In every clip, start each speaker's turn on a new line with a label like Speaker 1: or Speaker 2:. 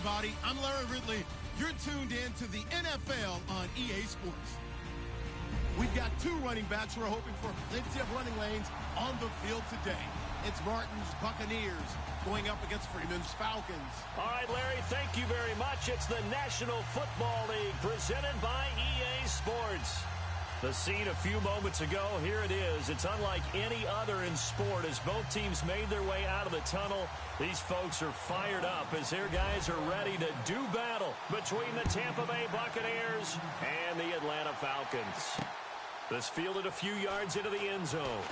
Speaker 1: everybody. I'm Larry Ridley. You're tuned in to the NFL on EA Sports. We've got two running backs who are hoping for plenty of running lanes on the field today. It's Martin's Buccaneers going up against Freeman's Falcons.
Speaker 2: All right, Larry, thank you very much. It's the National Football League presented by EA Sports. The scene a few moments ago, here it is. It's unlike any other in sport as both teams made their way out of the tunnel. These folks are fired up as their guys are ready to do battle between the Tampa Bay Buccaneers and the Atlanta Falcons. This fielded a few yards into the end zone.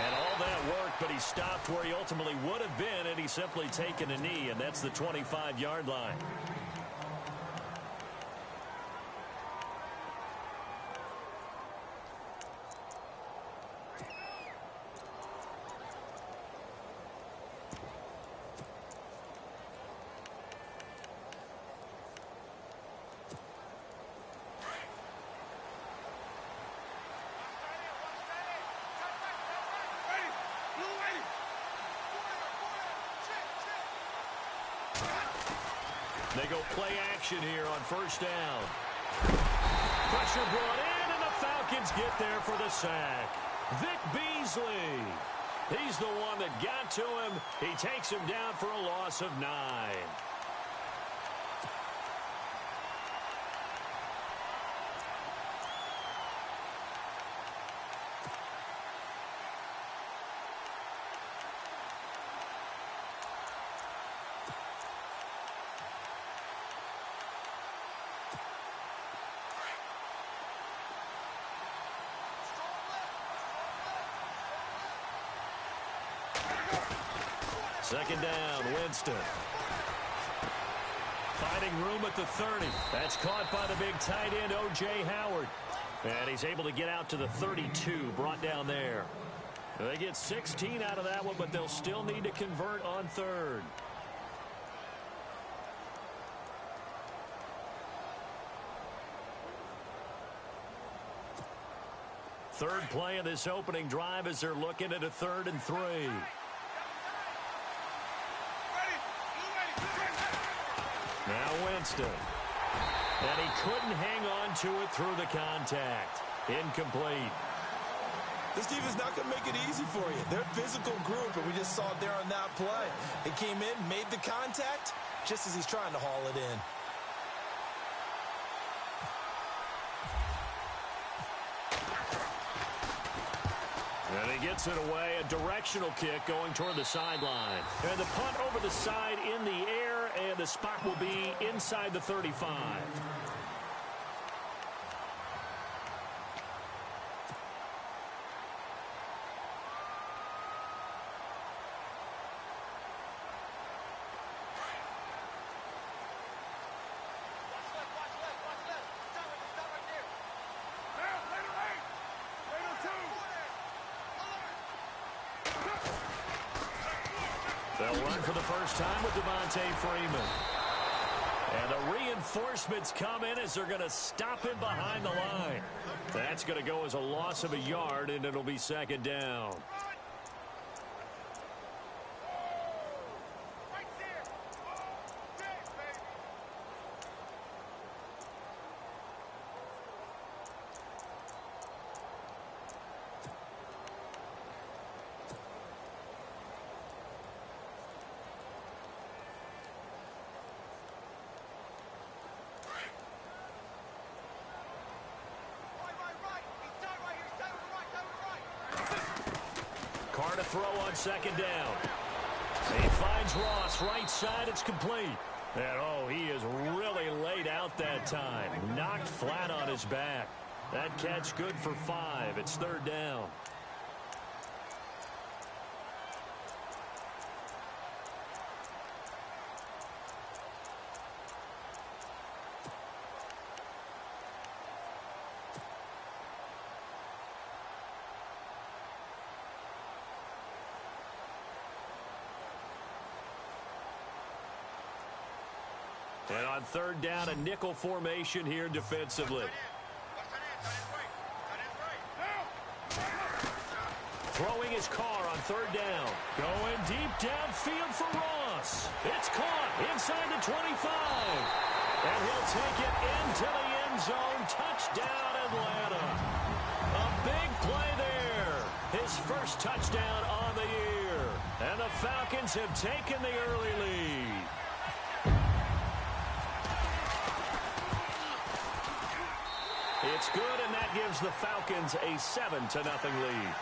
Speaker 2: And all that work, but he stopped where he ultimately would have been had he simply taken a knee, and that's the 25-yard line. They go play action here on first down. Pressure brought in, and the Falcons get there for the sack. Vic Beasley. He's the one that got to him. He takes him down for a loss of 9. Second down, Winston. Finding room at the 30. That's caught by the big tight end, O.J. Howard. And he's able to get out to the 32, brought down there. They get 16 out of that one, but they'll still need to convert on third. Third play of this opening drive as they're looking at a 3rd and 3. Now Winston. And he couldn't hang on to it through the contact. Incomplete.
Speaker 3: This defense not going to make it easy for you. They're a physical group, and we just saw it there on that play. He came in, made the contact, just as he's trying to haul it in.
Speaker 2: And he gets it away, a directional kick going toward the sideline. And the punt over the side in the air, and the spot will be inside the 35. They'll run for the first time with Devontae Freeman. And the reinforcements come in as they're going to stop him behind the line. That's going to go as a loss of a yard, and it'll be second down. Carr to throw on second down. He finds Ross right side. It's complete. And, oh, he is really laid out that time. Knocked flat on his back. That catch good for 5. It's third down. And on third down, a nickel formation here defensively. Throwing is Here's Carr on third down. Going deep downfield for Ross. It's caught inside the 25. And he'll take it into the end zone. Touchdown, Atlanta. A big play there. His first touchdown on the year. And the Falcons have taken the early lead. It's good, and that gives the Falcons a 7-0 lead.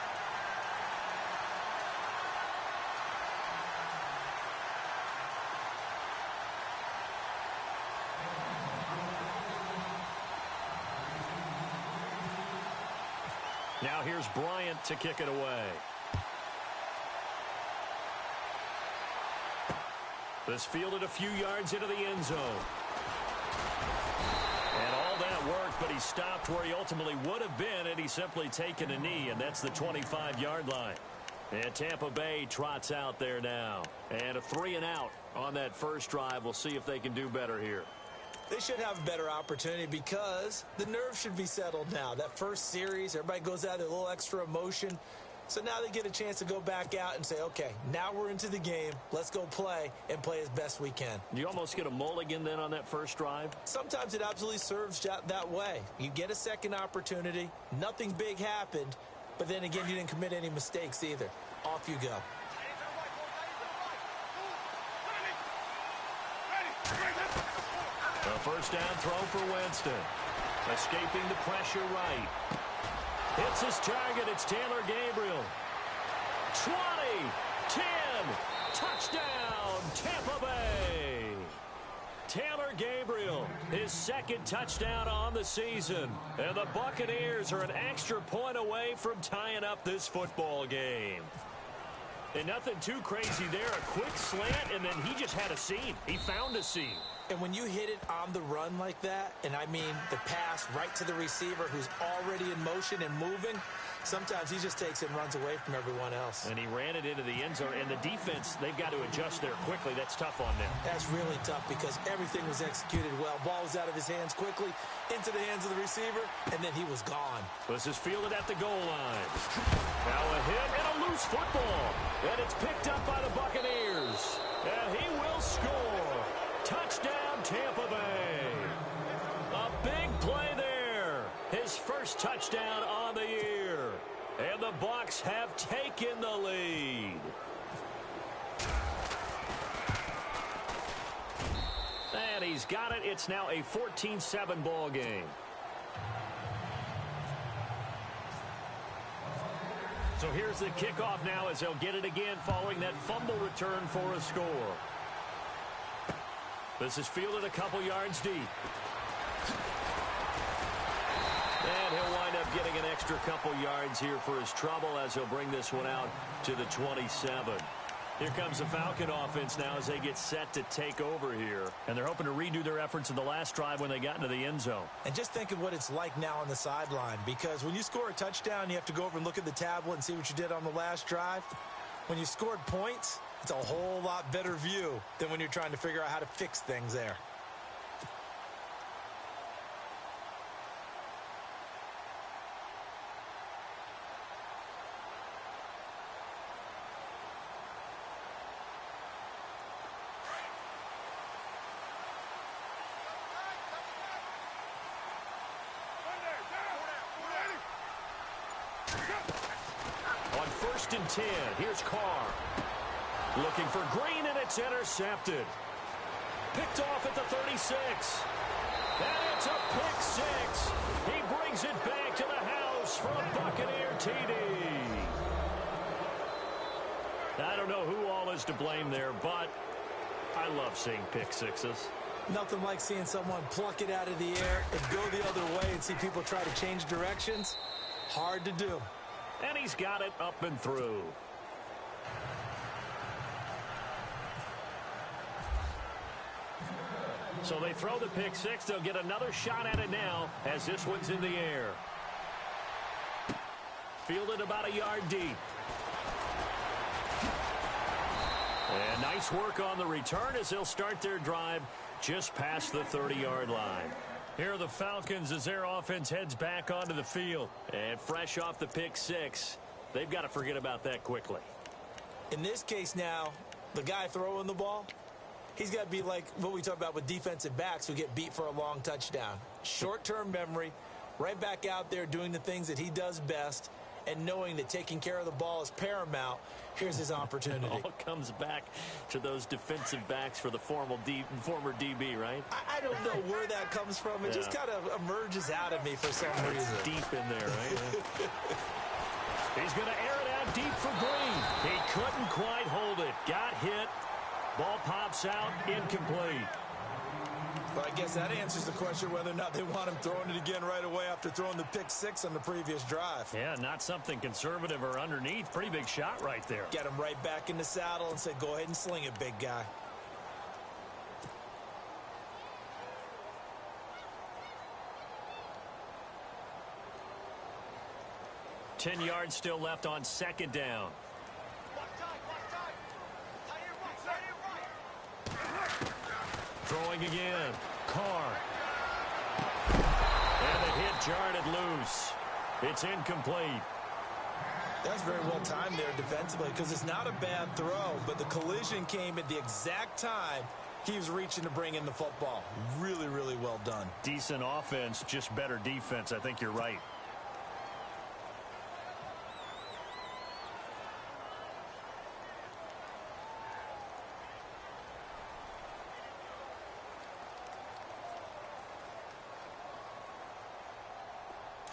Speaker 2: Now here's Bryant to kick it away. This fielded a few yards into the end zone. And all that worked, but he stopped where he ultimately would have been had he simply taken a knee, and that's the 25-yard line. And Tampa Bay trots out there now. And a 3-and-out on that first drive. We'll see if they can do better here.
Speaker 3: They should have a better opportunity because the nerves should be settled now. That first series, everybody goes out with a little extra emotion. So now they get a chance to go back out and say, okay, now we're into the game. Let's go play and play as best we can.
Speaker 2: You almost get a mulligan then on that first drive?
Speaker 3: Sometimes it absolutely serves that way. You get a second opportunity. Nothing big happened. But then again, you didn't commit any mistakes either. Off you go.
Speaker 2: A first down throw for Winston. Escaping the pressure right. Hits his target. It's Taylor Gabriel. 20, 10, touchdown, Tampa Bay. Taylor Gabriel, his second touchdown on the season. And the Buccaneers are an extra point away from tying up this football game. And nothing too crazy there. A quick slant, and then he just had a seam. He found a seam.
Speaker 3: And when you hit it on the run like that, and I mean the pass right to the receiver who's already in motion and moving, sometimes he just takes it and runs away from everyone else.
Speaker 2: And he ran it into the end zone. And the defense, they've got to adjust there quickly. That's tough on them.
Speaker 3: That's really tough because everything was executed well. Ball was out of his hands quickly, into the hands of the receiver, and then he was gone.
Speaker 2: This is fielded at the goal line. Now a hit and a loose football. And it's picked up by the Buccaneers. And he will score. Touchdown, Tampa Bay. A big play there. His first touchdown on the year. And the Bucs have taken the lead. And he's got it. It's now a 14-7 ball game. So here's the kickoff now as they'll get it again following that fumble return for a score. This is fielded a couple yards deep. And he'll wind up getting an extra couple yards here for his trouble as he'll bring this one out to the 27. Here comes the Falcon offense now as they get set to take over here. And they're hoping to redo their efforts in the last drive when they got into the end zone.
Speaker 3: And just think of what it's like now on the sideline, because when you score a touchdown, you have to go over and look at the tablet and see what you did on the last drive. When you scored points, it's a whole lot better view than when you're trying to figure out how to fix things there.
Speaker 2: On 1st and 10, here's Carr. Looking for Green, and it's intercepted. Picked off at the 36. And it's a pick six. He brings it back to the house for a Buccaneer TD. I don't know who all is to blame there, but I love seeing pick sixes.
Speaker 3: Nothing like seeing someone pluck it out of the air and go the other way and see people try to change directions. Hard to do.
Speaker 2: And he's got it up and through. So they throw the pick six. They'll get another shot at it now as this one's in the air. Fielded about a yard deep. And nice work on the return as they'll start their drive just past the 30-yard line. Here are the Falcons as their offense heads back onto the field. And fresh off the pick six, They've got to forget about that quickly.
Speaker 3: In this case now, the guy throwing the ball, he's got to be like what we talk about with defensive backs who get beat for a long touchdown. Short-term memory, right back out there doing the things that he does best, and knowing that taking care of the ball is paramount. Here's his opportunity.
Speaker 2: It all comes back to those defensive backs for the former DB, right?
Speaker 3: I don't know where that comes from. It just kind of emerges out of me for some reason.
Speaker 2: It's deep in there, right? He's going to air it out deep for Green. He couldn't quite hold it. Got hit. Ball pops out, incomplete.
Speaker 3: But I guess that answers the question whether or not they want him throwing it again right away after throwing the pick six on the previous drive.
Speaker 2: Yeah, not something conservative or underneath. Pretty big shot right there.
Speaker 3: Get him right back in the saddle and say, go ahead and sling it, big guy.
Speaker 2: Ten yards still left on second down. Throwing again. Carr. And the hit jarred it loose. It's incomplete.
Speaker 3: That's very well timed there defensively because it's not a bad throw, but the collision came at the exact time he was reaching to bring in the football. Really, really well done.
Speaker 2: Decent offense, just better defense. I think you're right.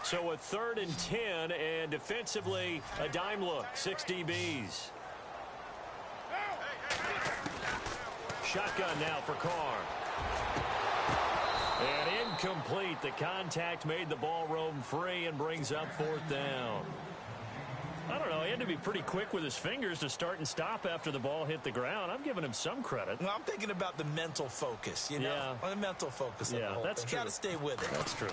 Speaker 2: So a 3rd and 10, and defensively, a dime look, 6 DBs. Shotgun now for Carr. And incomplete. The contact made the ball roam free and brings up 4th down. I don't know. He had to be pretty quick with his fingers to start and stop after the ball hit the ground. I'm giving him some credit.
Speaker 3: Well, I'm thinking about the mental focus, you know?
Speaker 2: Yeah.
Speaker 3: The mental focus of the whole
Speaker 2: that's
Speaker 3: thing.
Speaker 2: true.
Speaker 3: Got to stay with it.
Speaker 2: That's true.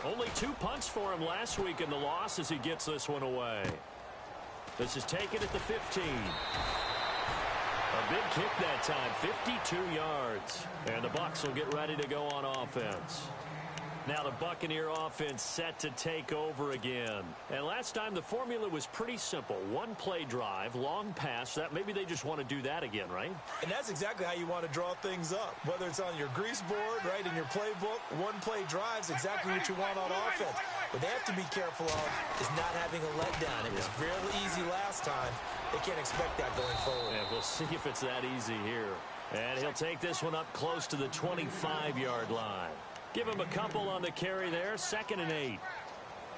Speaker 2: Only 2 punts for him last week in the loss as he gets this one away. This is taken at the 15. A big kick that time, 52 yards. And the Bucs will get ready to go on offense. Now the Buccaneer offense set to take over again. And last time the formula was pretty simple. 1-play drive, long pass. That maybe they just want to do that again, right?
Speaker 3: And that's exactly how you want to draw things up. Whether it's on your grease board, right, in your playbook, 1-play drives exactly what you want on offense. What they have to be careful of is not having a letdown. It was fairly easy last time. They can't expect that going forward.
Speaker 2: Yeah, we'll see if it's that easy here. And he'll take this one up close to the 25-yard line. Give him a couple on the carry there. 2nd and 8.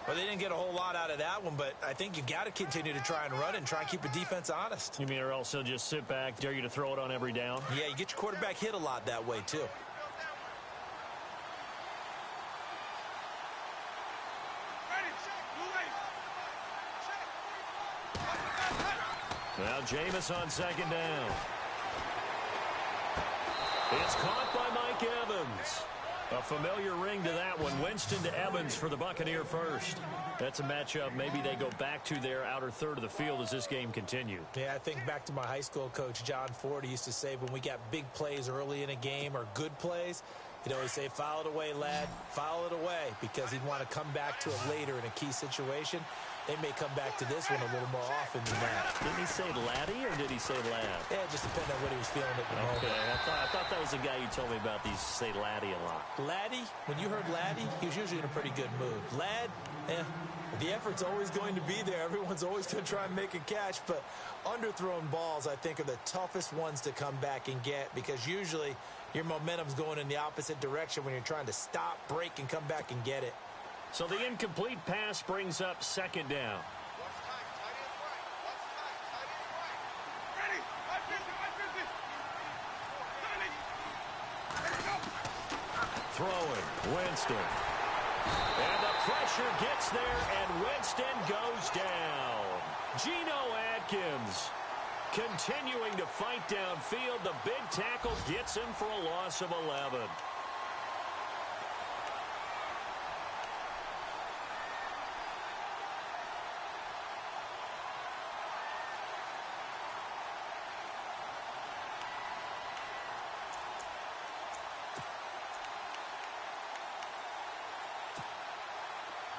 Speaker 3: Well, they didn't get a whole lot out of that one, but I think you got to continue to try and run and try and keep the defense honest.
Speaker 2: You mean or else he'll just sit back, dare you to throw it on every down?
Speaker 3: Yeah, you get your quarterback hit a lot that way, too.
Speaker 2: Now Jameis on 2nd down. It's caught by Mike Evans. A familiar ring to that one. Winston to Evans for the Buccaneer first. That's a matchup maybe they go back to their outer third of the field as this game continues.
Speaker 3: Yeah, I think back to my high school coach, John Ford. He used to say when we got big plays early in a game or good plays, he'd always say, foul it away, lad, foul it away, because he'd want to come back to it later in a key situation. They may come back to this one a little more often than that.
Speaker 2: Didn't he say laddie or did he say lad?
Speaker 3: Yeah, it just depended on what he was feeling at the moment.
Speaker 2: Okay, I thought that was the guy you told me about. These say laddie a lot.
Speaker 3: Laddie, when you heard laddie, he was usually in a pretty good mood. Lad, the effort's always going to be there. Everyone's always going to try and make a catch, but underthrown balls, I think, are the toughest ones to come back and get because usually your momentum's going in the opposite direction when you're trying to stop, break, and come back and get it.
Speaker 2: So the incomplete pass brings up 2nd down. Throwing, Winston. And the pressure gets there, and Winston goes down. Geno Atkins continuing to fight downfield. The big tackle gets him for a loss of 11.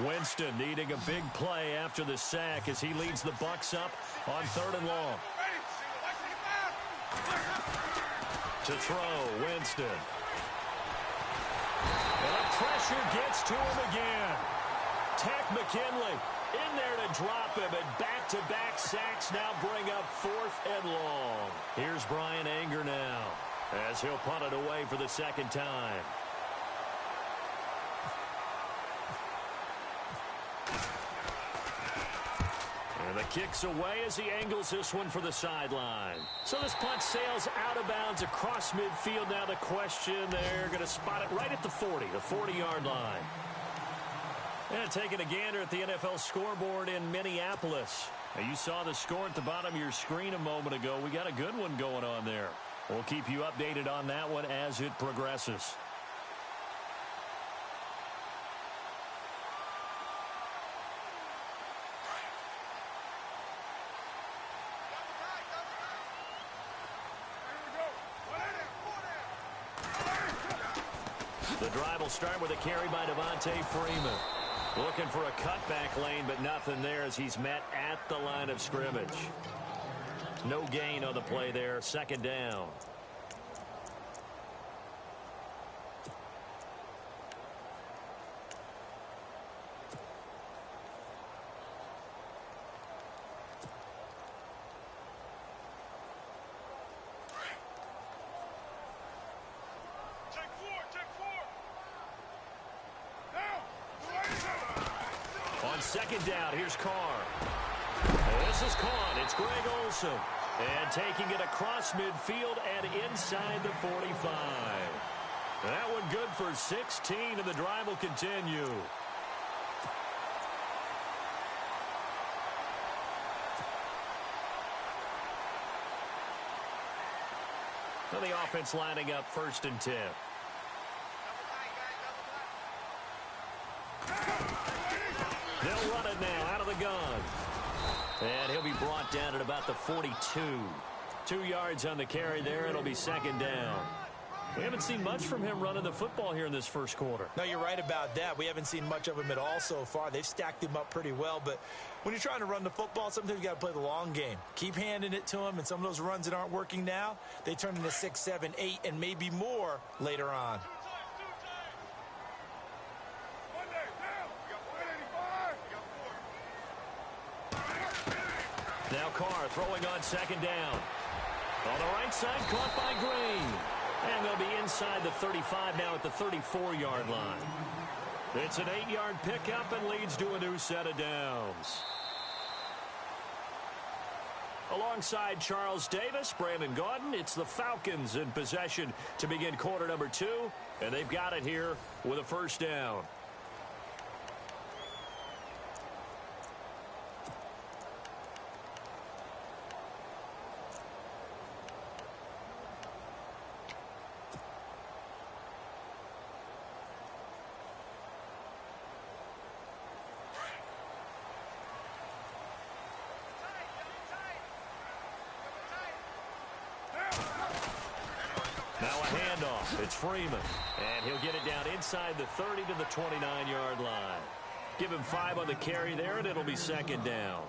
Speaker 2: Winston needing a big play after the sack as he leads the Bucs up on 3rd and long. To throw, Winston. And the pressure gets to him again. Tech McKinley in there to drop him, and back-to-back sacks now bring up 4th and long. Here's Brian Anger now as he'll punt it away for the second time. And the kick's away as he angles this one for the sideline. So this punt sails out of bounds across midfield. Now the question, they're going to spot it right at the 40-yard line. And taking a gander at the NFL scoreboard in Minneapolis. Now you saw the score at the bottom of your screen a moment ago. We got a good one going on there. We'll keep you updated on that one as it progresses. The drive will start with a carry by Devontae Freeman. Looking for a cutback lane, but nothing there as he's met at the line of scrimmage. No gain on the play there. 2nd down. On 2nd down, here's Carr. This is caught. It's Greg Olsen. And taking it across midfield and inside the 45. That one good for 16, and the drive will continue. So the offense lining up 1st and 10. They'll run it now out of the gun. And he'll be brought down at about the 42. 2 yards on the carry there. It'll be 2nd down. We haven't seen much from him running the football here in this first quarter.
Speaker 3: No, you're right about that. We haven't seen much of him at all so far. They've stacked him up pretty well. But when you're trying to run the football, sometimes you got to play the long game. Keep handing it to him, and some of those runs that aren't working now, they turn into 6, 7, 8, and maybe more later on.
Speaker 2: Now Carr throwing on 2nd down. On the right side, caught by Green. And they'll be inside the 35 now at the 34-yard line. It's an 8-yard pickup and leads to a new set of downs. Alongside Charles Davis, Brandon Gaudin, it's the Falcons in possession to begin quarter number 2. And they've got it here with a 1st down. Now a handoff. It's Freeman. And he'll get it down inside the 30 to the 29-yard line. Give him 5 on the carry there, and it'll be 2nd down.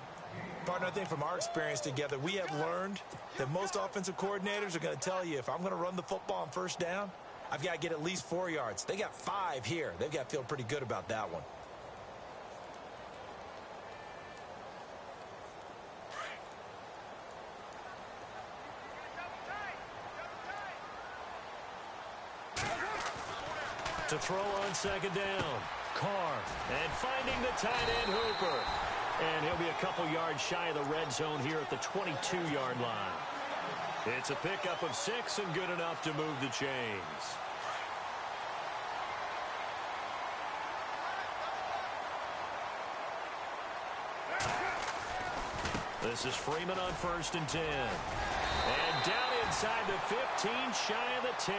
Speaker 3: Partner, I think from our experience together, we have learned that most offensive coordinators are going to tell you, if I'm going to run the football on 1st down, I've got to get at least 4 yards. They got 5 here. They've got to feel pretty good about that one.
Speaker 2: To throw on 2nd down. Carr. And finding the tight end Hooper. And he'll be a couple yards shy of the red zone here at the 22-yard line. It's a pickup of 6 and good enough to move the chains. This is Freeman on 1st and 10. And down inside the 15, shy of the 10.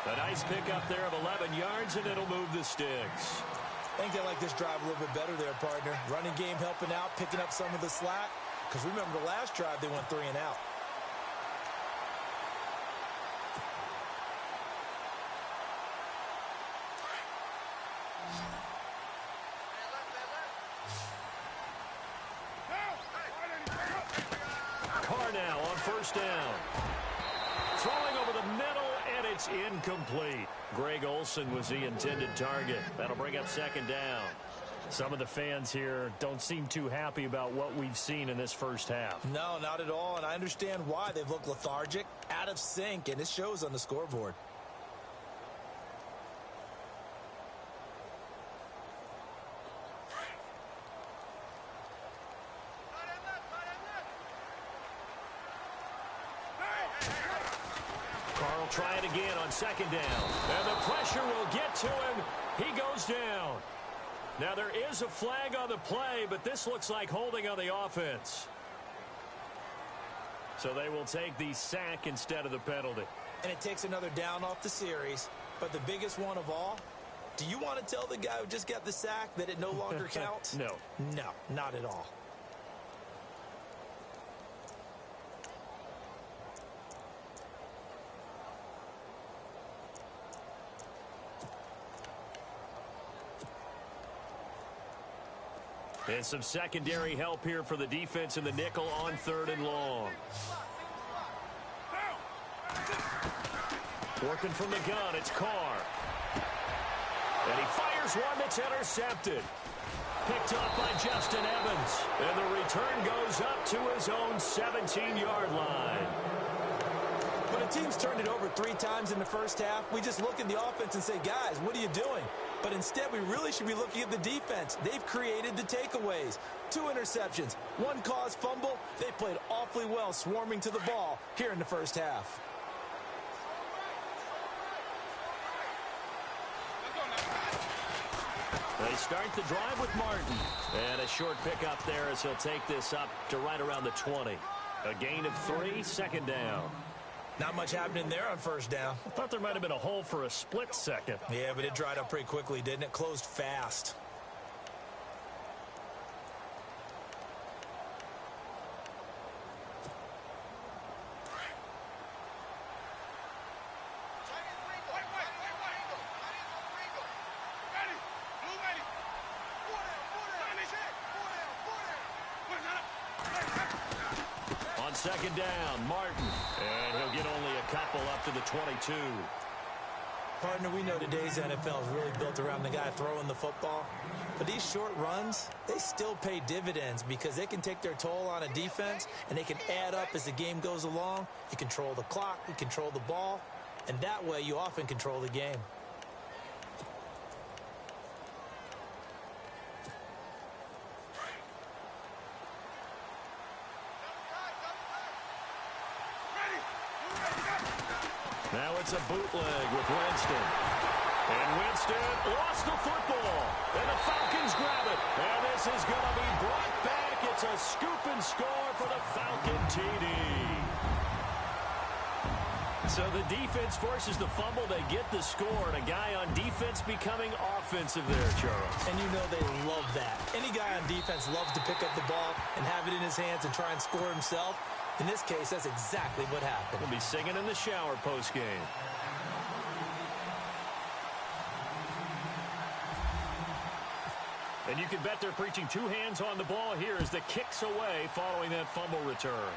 Speaker 2: A nice pickup there of 11 yards, and it'll move the sticks.
Speaker 3: I think they like this drive a little bit better there, partner. Running game helping out, picking up some of the slack. Because remember, the last drive, they went 3 and out.
Speaker 2: first down. Throwing over the middle, and it's incomplete. Greg Olsen was the intended target. That'll bring up second down. Some of the fans here don't seem too happy about what we've seen in this first half.
Speaker 3: No, not at all, and I understand why. They've looked lethargic, out of sync, and it shows on the scoreboard.
Speaker 2: Carl try it again on second down. And the pressure will get to him. He goes down. Now there is a flag on the play, but this looks like holding on the offense. So they will take the sack instead of the penalty.
Speaker 3: And it takes another down off the series. But the biggest one of all, do you want to tell the guy who just got the sack that it no longer counts?
Speaker 2: No.
Speaker 3: No, not at all.
Speaker 2: And some secondary help here for the defense in the nickel on 3rd and long. Working from the gun, it's Carr. And he fires one that's intercepted. Picked up by Justin Evans. And the return goes up to his own 17-yard line.
Speaker 3: When a team's turned it over 3 times in the first half, we just look at the offense and say, guys, what are you doing? But instead, we really should be looking at the defense. They've created the takeaways. 2 interceptions, 1 caused fumble. They played awfully well swarming to the ball here in the first half.
Speaker 2: They start the drive with Martin. And a short pickup there as he'll take this up to right around the 20. A gain of 3, second down.
Speaker 3: Not much happening there on first down.
Speaker 2: I thought there might have been a hole for a split second.
Speaker 3: Yeah, but it dried up pretty quickly, didn't it? Closed fast.
Speaker 2: On second down, Martin. And he'll get only a couple up to the 22.
Speaker 3: Partner, we know today's NFL is really built around the guy throwing the football. But these short runs, they still pay dividends because they can take their toll on a defense and they can add up as the game goes along. You control the clock, you control the ball, and that way you often control the game.
Speaker 2: Now it's a bootleg with Winston. And Winston lost the football. And the Falcons grab it. And this is going to be brought back. It's a scoop and score for the Falcon TD. So the defense forces the fumble. They get the score. And a guy on defense becoming offensive there, Charles.
Speaker 3: And you know they love that. Any guy on defense loves to pick up the ball and have it in his hands and try and score himself. In this case, that's exactly what happened.
Speaker 2: We'll be singing in the shower post-game. And you can bet they're preaching 2 hands on the ball here as the kick's away following that fumble return.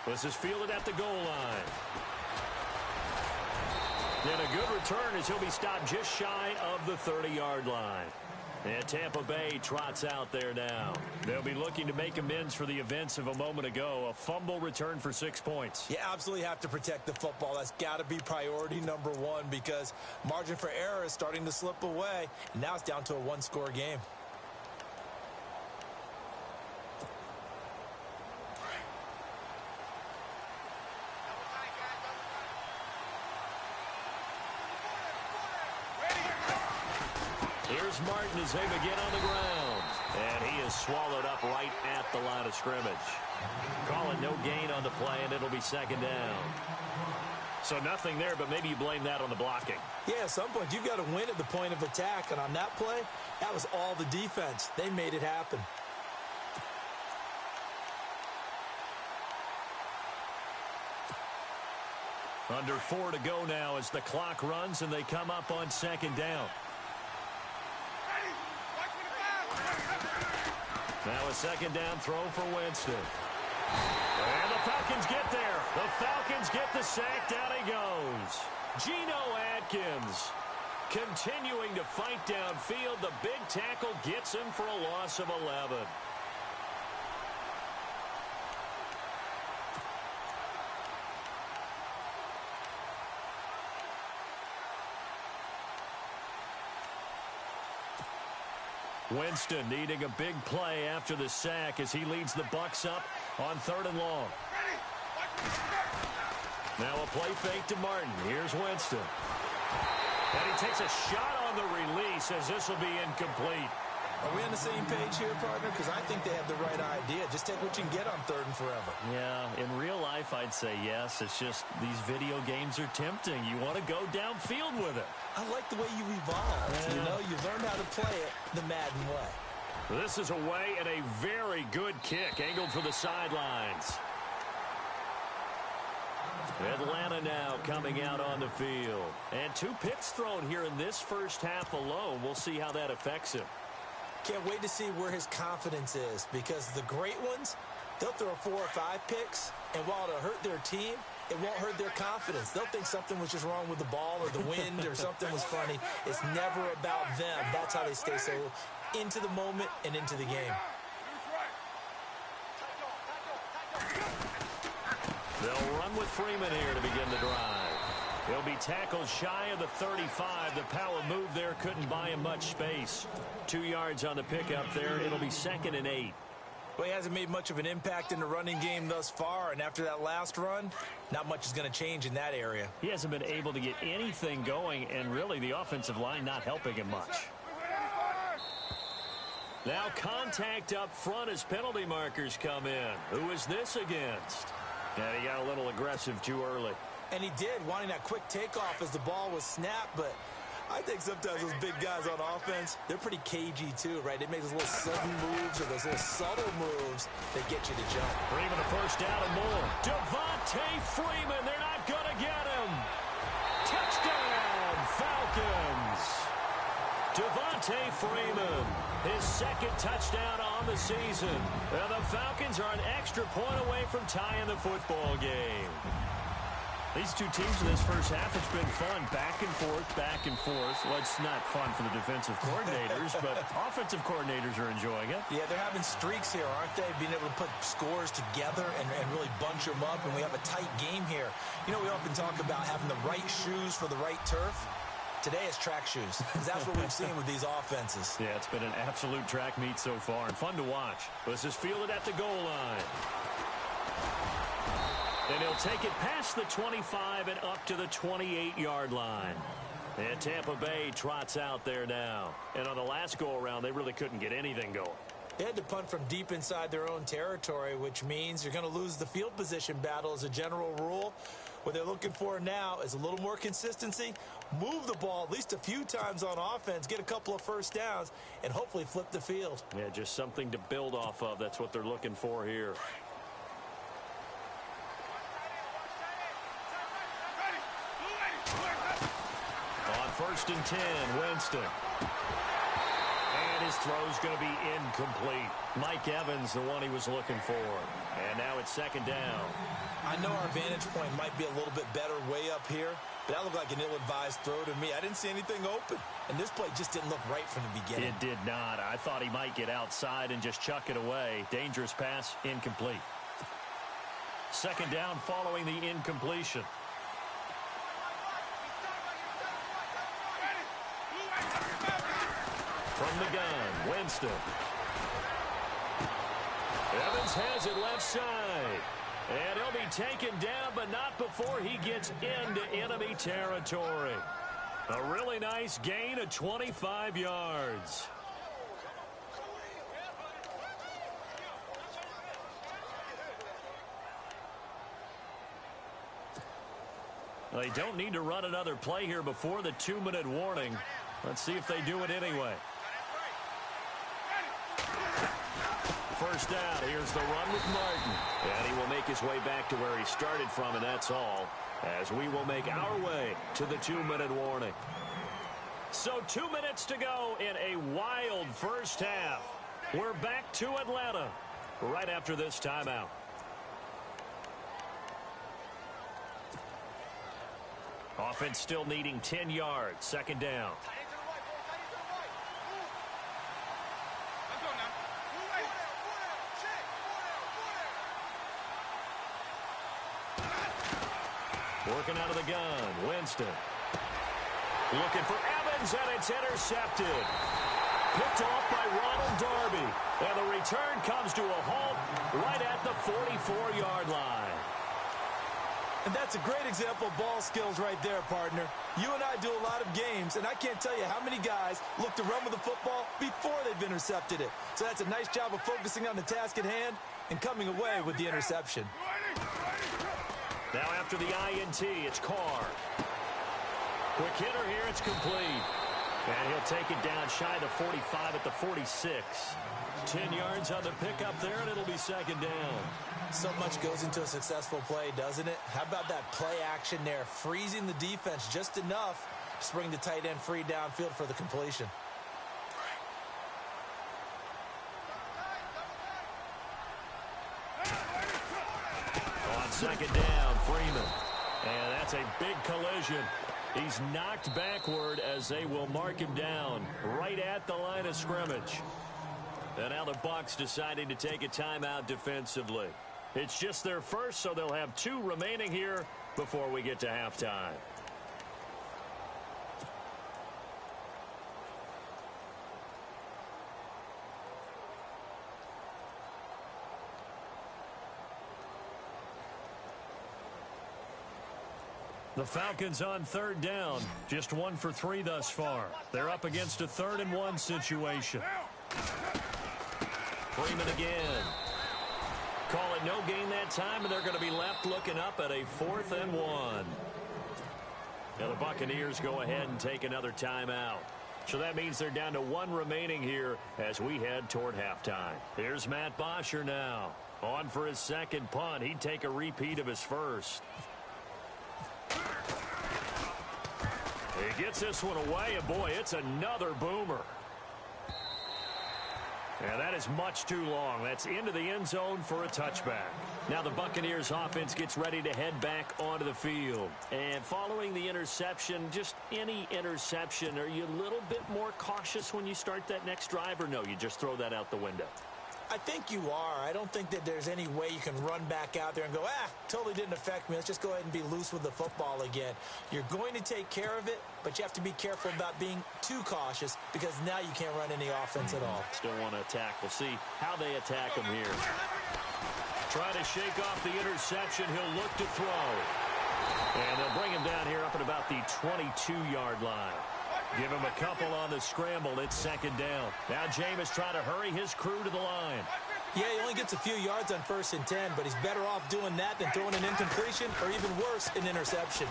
Speaker 2: This is fielded at the goal line. And a good return as he'll be stopped just shy of the 30-yard line. And Tampa Bay trots out there now. They'll be looking to make amends for the events of a moment ago. A fumble return for 6 points.
Speaker 3: You absolutely have to protect the football. That's got to be priority number 1 because margin for error is starting to slip away. And now it's down to a 1-score game.
Speaker 2: Here's Martin as they begin on the ground. And he is swallowed up right at the line of scrimmage. Call it no gain on the play, and it'll be second down. So nothing there, but maybe you blame that on the blocking.
Speaker 3: Yeah, at some point you've got to win at the point of attack. And on that play, that was all the defense. They made it happen.
Speaker 2: Under 4 to go now as the clock runs, and they come up on second down. Now a second down throw for Winston. And the Falcons get there. The Falcons get the sack. Down he goes. Geno Atkins continuing to fight downfield. The big tackle gets him for a loss of 11. Winston needing a big play after the sack as he leads the Bucs up on 3rd and long. Now a play fake to Martin. Here's Winston. And he takes a shot on the release as this will be incomplete.
Speaker 3: Are we on the same page here, partner? Because I think they have the right idea. Just take what you can get on 3rd and forever.
Speaker 2: Yeah, in real life, I'd say yes. It's just these video games are tempting. You want to go downfield with it.
Speaker 3: I like the way you evolved. Yeah. You know, you learned how to play it the Madden way.
Speaker 2: This is away and a very good kick angled for the sidelines. Atlanta now coming out on the field. And 2 picks thrown here in this first half alone. We'll see how that affects him.
Speaker 3: Can't wait to see where his confidence is, because the great ones, they'll throw 4 or 5 picks, and while it'll hurt their team, it won't hurt their confidence. They'll think something was just wrong with the ball or the wind or something was funny. It's never about them. That's how they stay so into the moment and into the game.
Speaker 2: They'll run with Freeman here to begin the drive. He'll be tackled shy of the 35. The power move there couldn't buy him much space. 2 yards on the pickup there. It'll be 2nd and 8.
Speaker 3: Well, he hasn't made much of an impact in the running game thus far, and after that last run, not much is going to change in that area.
Speaker 2: He hasn't been able to get anything going, and really the offensive line not helping him much. Now contact up front as penalty markers come in. Who is this against? And he got a little aggressive too early.
Speaker 3: And he did, wanting that quick takeoff as the ball was snapped, but I think sometimes those big guys on offense, they're pretty cagey too, right? They make those little sudden moves or those little subtle moves that get you to jump.
Speaker 2: Freeman a first down and more. Devontae Freeman, they're not going to get him. Touchdown, Falcons. Devontae Freeman, his 2nd touchdown on the season. And the Falcons are an extra point away from tying the football game. These 2 teams in this first half, it's been fun. Back and forth, back and forth. Well, it's not fun for the defensive coordinators, but offensive coordinators are enjoying it.
Speaker 3: Yeah, they're having streaks here, aren't they? Being able to put scores together and really bunch them up, and we have a tight game here. You know, we often talk about having the right shoes for the right turf. Today is track shoes, because that's what we've seen with these offenses.
Speaker 2: Yeah, it's been an absolute track meet so far, and fun to watch. This is fielded at the goal line. And he'll take it past the 25 and up to the 28-yard line. And Tampa Bay trots out there now. And on the last go-around, they really couldn't get anything going.
Speaker 3: They had to punt from deep inside their own territory, which means you're going to lose the field position battle as a general rule. What they're looking for now is a little more consistency, move the ball at least a few times on offense, get a couple of first downs, and hopefully flip the field.
Speaker 2: Yeah, just something to build off of. That's what they're looking for here. On 1st and 10, Winston. And his throw's going to be incomplete. Mike Evans, the one he was looking for. And now it's 2nd down.
Speaker 3: I know our vantage point might be a little bit better way up here, but that looked like an ill-advised throw to me. I didn't see anything open, and this play just didn't look right from the beginning.
Speaker 2: It did not. I thought he might get outside and just chuck it away. Dangerous pass, incomplete. 2nd down following the incompletion. From the gun, Winston. Evans has it left side. And he'll be taken down, but not before he gets into enemy territory. A really nice gain of 25 yards. They don't need to run another play here before the 2-minute warning. Let's see if they do it anyway. First down, here's the run with Martin. And he will make his way back to where he started from, and that's all. As we will make our way to the 2-minute warning. So 2 minutes to go in a wild first half. We're back to Atlanta right after this timeout. Offense still needing 10 yards. Second down. Working out of the gun. Winston. Looking for Evans, and it's intercepted. Picked off by Ronald Darby. And the return comes to a halt right at the 44-yard line.
Speaker 3: And that's a great example of ball skills right there, partner. You and I do a lot of games, and I can't tell you how many guys look to run with the football before they've intercepted it. So that's a nice job of focusing on the task at hand and coming away with the interception.
Speaker 2: Now after the INT, it's Carr. Quick hitter here, it's complete. And he'll take it down shy of the 45 at the 46. 10 yards on the pickup there, and it'll be second down.
Speaker 3: So much goes into a successful play, doesn't it? How about that play action there, freezing the defense just enough to bring the tight end free downfield for the completion.
Speaker 2: On second down, Freeman. And that's a big collision. He's knocked backward as they will mark him down right at the line of scrimmage. And now the Bucs deciding to take a timeout defensively. It's just their first, so they'll have 2 remaining here before we get to halftime. The Falcons on third down, just 1 for 3 thus far. They're up against a 3rd and 1 situation. Freeman again. Call it no gain that time, and they're going to be left looking up at a 4th and 1. Now the Buccaneers go ahead and take another timeout. So that means they're down to 1 remaining here as we head toward halftime. Here's Matt Bosher now. On for his second punt. He'd take a repeat of his first. He gets this one away, and boy, it's another boomer. And that is much too long. That's into the end zone for a touchback. Now the Buccaneers offense gets ready to head back onto the field. And following the interception, just any interception, are you a little bit more cautious when you start that next drive, or no, you just throw that out the window?
Speaker 3: I think you are. I don't think that there's any way you can run back out there and go, totally didn't affect me. Let's just go ahead and be loose with the football again. You're going to take care of it, but you have to be careful about being too cautious because now you can't run any offense at all.
Speaker 2: Still want to attack. We'll see how they attack him here. Try to shake off the interception. He'll look to throw. And they'll bring him down here up at about the 22-yard line. Give him a couple on the scramble. It's second down. Now Jameis trying to hurry his crew to the line.
Speaker 3: Yeah, he only gets a few yards on 1st and 10, but he's better off doing that than throwing an incompletion or even worse, an interception.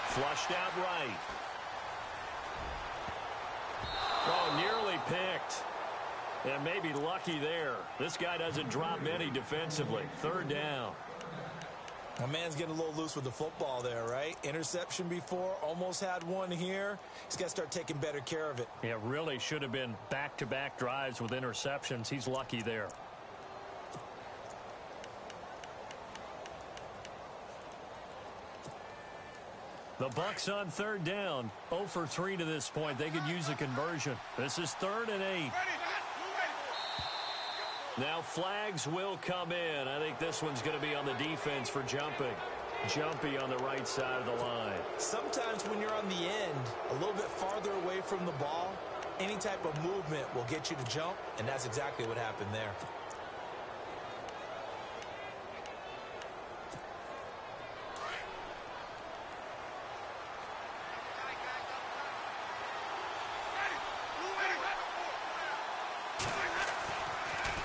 Speaker 2: Flushed out right. Oh, nearly picked. And maybe lucky there. This guy doesn't drop many defensively. Third down.
Speaker 3: My man's getting a little loose with the football there, right? Interception before, almost had one here. He's got to start taking better care of it.
Speaker 2: Yeah, really should have been back-to-back drives with interceptions. He's lucky there. The Bucs on third down. 0 for 3 to this point. They could use a conversion. This is 3rd and 8. Now flags will come in. I think this one's going to be on the defense for jumping. Jumpy on the right side of the line.
Speaker 3: Sometimes when you're on the end, a little bit farther away from the ball, any type of movement will get you to jump, and that's exactly what happened there.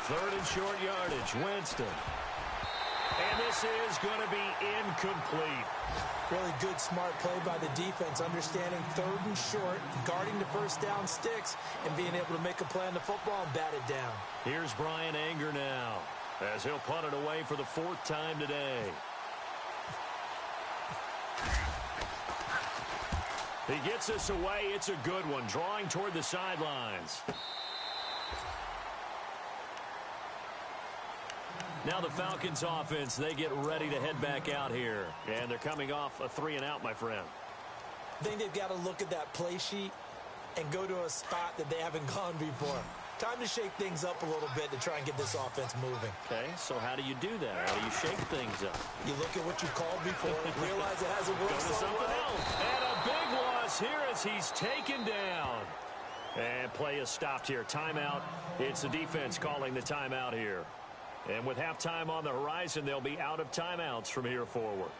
Speaker 2: Third and short yardage, Winston. And this is going to be incomplete.
Speaker 3: Really good, smart play by the defense, understanding 3rd and short, guarding the first down sticks, and being able to make a play on the football and bat it down.
Speaker 2: Here's Brian Anger now, as he'll punt it away for the 4th time today. He gets this away. It's a good one, drawing toward the sidelines. Now the Falcons offense, they get ready to head back out here. And they're coming off a 3-and-out, my friend.
Speaker 3: I think they've got to look at that play sheet and go to a spot that they haven't gone before. Time to shake things up a little bit to try and get this offense moving.
Speaker 2: Okay, so how do you do that? How do you shake things up?
Speaker 3: You look at what you called before, realize it hasn't worked so well.
Speaker 2: Else. And a big loss here as he's taken down. And play is stopped here. Timeout. It's the defense calling the timeout here. And with halftime on the horizon, they'll be out of timeouts from here forward.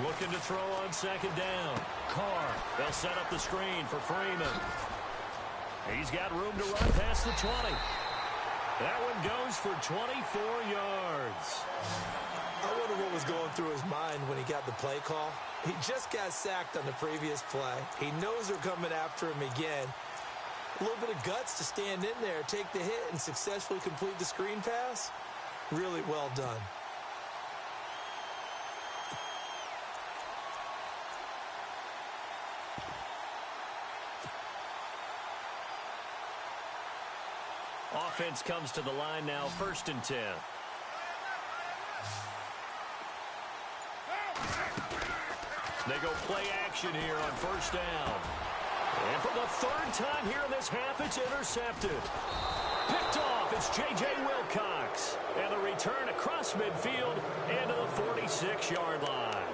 Speaker 2: Looking to throw on second down. Carr. They'll set up the screen for Freeman. He's got room to run past the 20. That one goes for 24 yards.
Speaker 3: I wonder what was going through his mind when he got the play call. He just got sacked on the previous play. He knows they're coming after him again. A little bit of guts to stand in there, take the hit, and successfully complete the screen pass. Really well done.
Speaker 2: Offense comes to the line now, 1st and 10. They go play action here on 1st down. And for the 3rd time here in this half, it's intercepted. Picked off, it's J.J. Wilcox. And the return across midfield into the 46-yard line.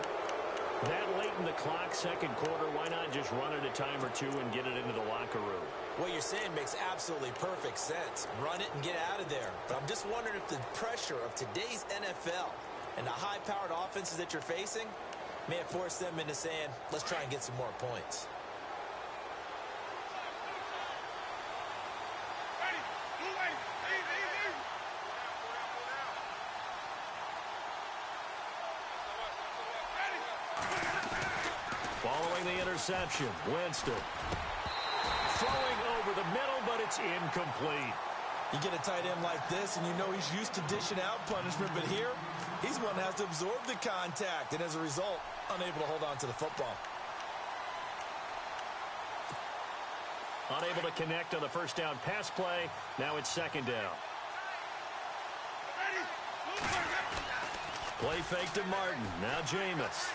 Speaker 2: That late in the clock, 2nd quarter, why not just run it a time or two and get it into the locker room?
Speaker 3: What you're saying makes absolutely perfect sense. Run it and get out of there. But I'm just wondering if the pressure of today's NFL and the high-powered offenses that you're facing may have forced them into saying, let's try and get some more points.
Speaker 2: Following the interception, Winston. Throwing over the middle, but it's incomplete.
Speaker 3: You get a tight end like this, and you know he's used to dishing out punishment, but here, he's one that has to absorb the contact, and as a result, unable to hold on to the football.
Speaker 2: Unable to connect on the 1st down pass play. Now it's 2nd down. Play fake to Martin. Now Jameis.